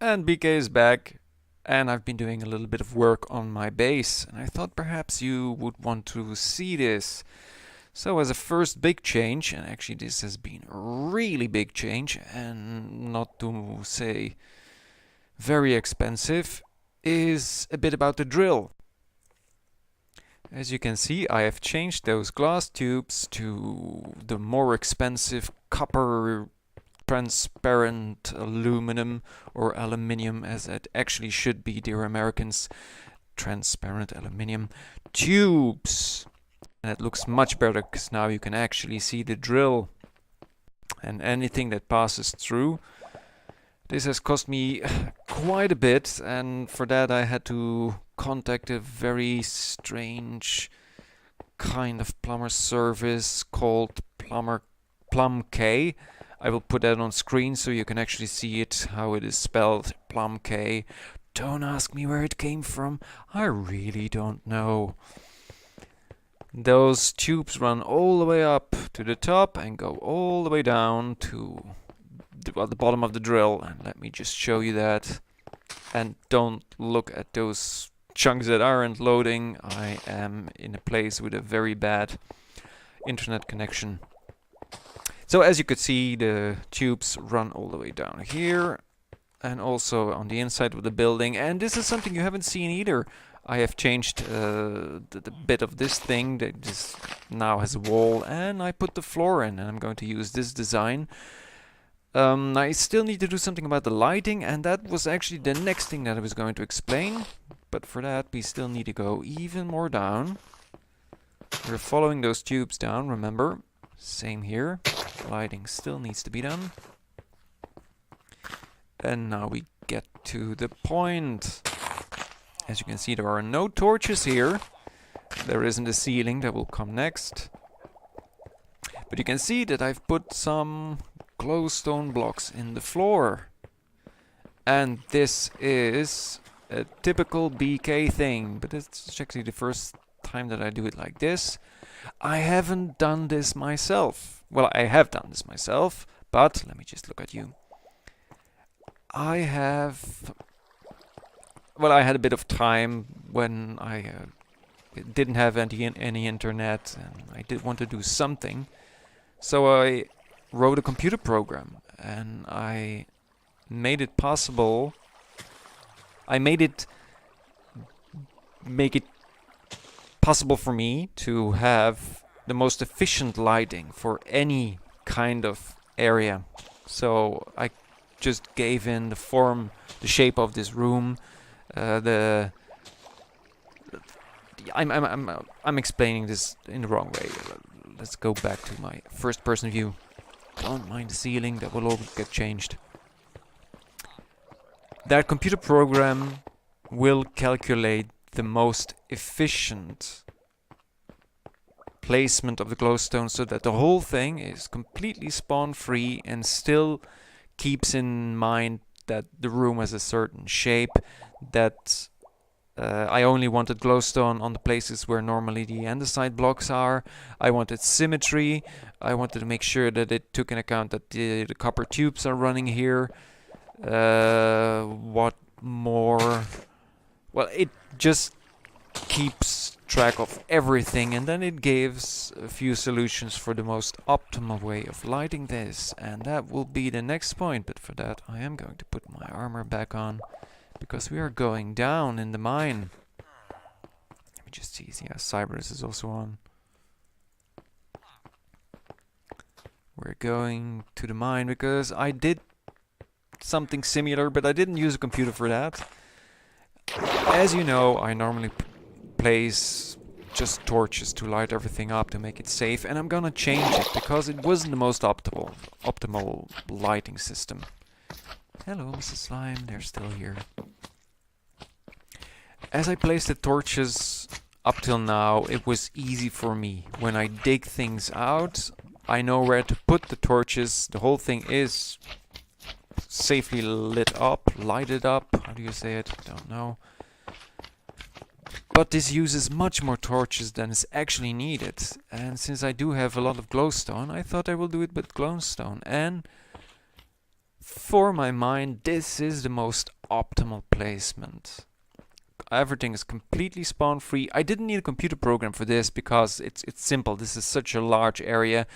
And BK is back, and I've been doing a little bit of work on my base, and I thought perhaps you would want to see this. So as a first big change, and actually this has been a really big change, and not to say very expensive, is a bit about the drill. As you can see, I have changed those glass tubes to the more expensive copper transparent aluminum, or aluminium as it actually should be, dear Americans, transparent aluminium tubes. And it looks much better because now you can actually see the drill and anything that passes through. This has cost me quite a bit, and for that I had to contact a very strange kind of plumber service called Plum K. I will put that on screen so you can actually see it, how it is spelled, Plum K. Don't ask me where it came from, I really don't know. Those tubes run all the way up to the top and go all the way down to the bottom of the drill. And let me just show you that. And don't look at those chunks that aren't loading. I am in a place with a very bad internet connection. So as you could see, the tubes run all the way down here and also on the inside of the building. And this is something you haven't seen either. I have changed the bit of this thing that just now has a wall, and I put the floor in, and I'm going to use this design. I still need to do something about the lighting, and that was actually the next thing that I was going to explain. But for that we still need to go even more down. We're following those tubes down, remember? Same here. Lighting still needs to be done. And now we get to the point. As you can see, there are no torches here. There isn't a ceiling, that will come next. But you can see that I've put some glowstone blocks in the floor. And this is a typical BK thing, but it's actually the first time that I do it like this. I haven't done this myself. Well, I have done this myself, but let me just look at you. I had a bit of time when I didn't have any internet, and I did want to do something. So I wrote a computer program, and I made it possible. I make it possible for me to have the most efficient lighting for any kind of area. So I just gave in the form, the shape of this room. I'm explaining this in the wrong way. Let's go back to my first person view. Don't mind the ceiling, that will all get changed. That computer program will calculate the most efficient placement of the glowstone so that the whole thing is completely spawn free and still keeps in mind that the room has a certain shape, that I only wanted glowstone on the places where normally the andesite blocks are. I wanted symmetry. I wanted to make sure that it took into account that the copper tubes are running here. What more? Well, it just keeps track of everything, and then it gives a few solutions for the most optimal way of lighting this, and that will be the next point. But for that I am going to put my armor back on, because we are going down in the mine. Let me just see, yeah, Cybers is also on. We're going to the mine because I did something similar, but I didn't use a computer for that. As you know, I normally place just torches to light everything up to make it safe, and I'm gonna change it because it wasn't the most optimal lighting system. Hello, Mrs. Slime, they're still here. As I placed the torches up till now, it was easy for me. When I dig things out, I know where to put the torches. The whole thing is safely lighted up. How do you say it? I don't know. But this uses much more torches than is actually needed. And since I do have a lot of glowstone, I thought I will do it with glowstone. And for my mind, this is the most optimal placement. Everything is completely spawn free. I didn't need a computer program for this because it's simple. This is such a large area.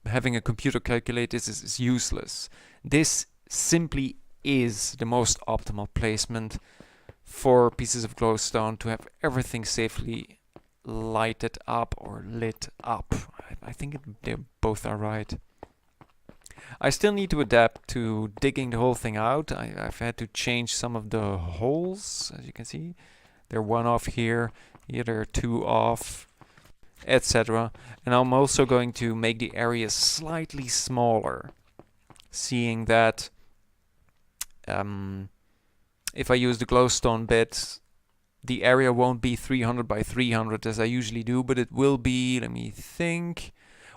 Having a computer calculate this is useless. This simply is the most optimal placement for pieces of glowstone to have everything safely lighted up or lit up. I think they both are right. I still need to adapt to digging the whole thing out. I've had to change some of the holes, as you can see. They're one off here, here there are two off, etc. And I'm also going to make the area slightly smaller, seeing that if I use the glowstone bit, the area won't be 300 by 300 as I usually do, but it will be, let me think,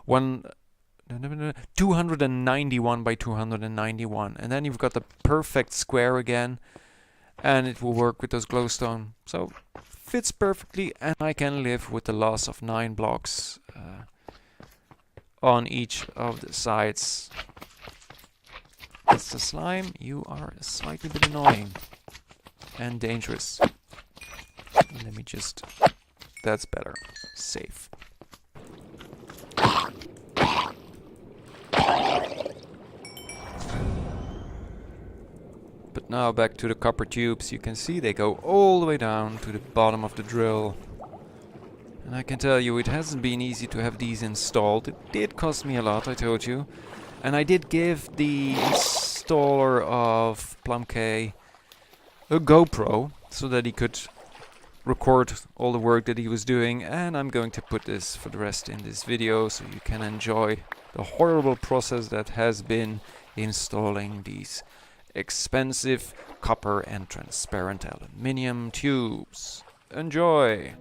291 by 291. And then you've got the perfect square again, and it will work with those glowstone. So fits perfectly, and I can live with the loss of 9 blocks on each of the sides. Mr. Slime, you are slightly bit annoying and dangerous. Let me just... that's better. Safe. But now back to the copper tubes. You can see they go all the way down to the bottom of the drill. And I can tell you, it hasn't been easy to have these installed. It did cost me a lot, I told you. And I did give the installer of PlumK a GoPro so that he could record all the work that he was doing, and I'm going to put this for the rest in this video so you can enjoy the horrible process that has been installing these expensive copper and transparent aluminium tubes. Enjoy!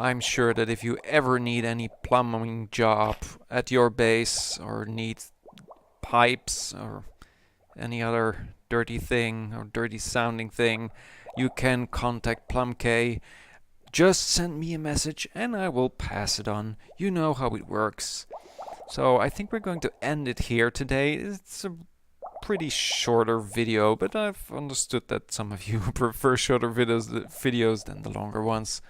I'm sure that if you ever need any plumbing job at your base, or need pipes or any other dirty thing or dirty sounding thing, you can contact PlumK. Just send me a message and I will pass it on. You know how it works. So I think we're going to end it here today. It's a pretty shorter video, but I've understood that some of you prefer shorter videos than the longer ones.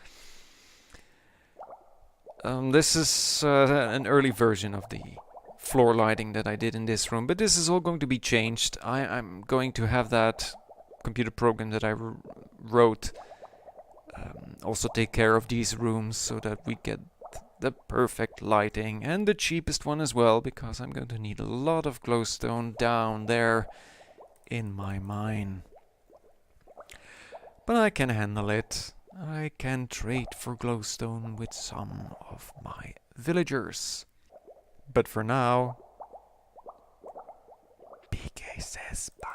This is an early version of the floor lighting that I did in this room, but this is all going to be changed. I'm going to have that computer program that I wrote also take care of these rooms so that we get the perfect lighting, and the cheapest one as well, because I'm going to need a lot of glowstone down there in my mine. But I can handle it. I can trade for glowstone with some of my villagers. But for now, BK says bye.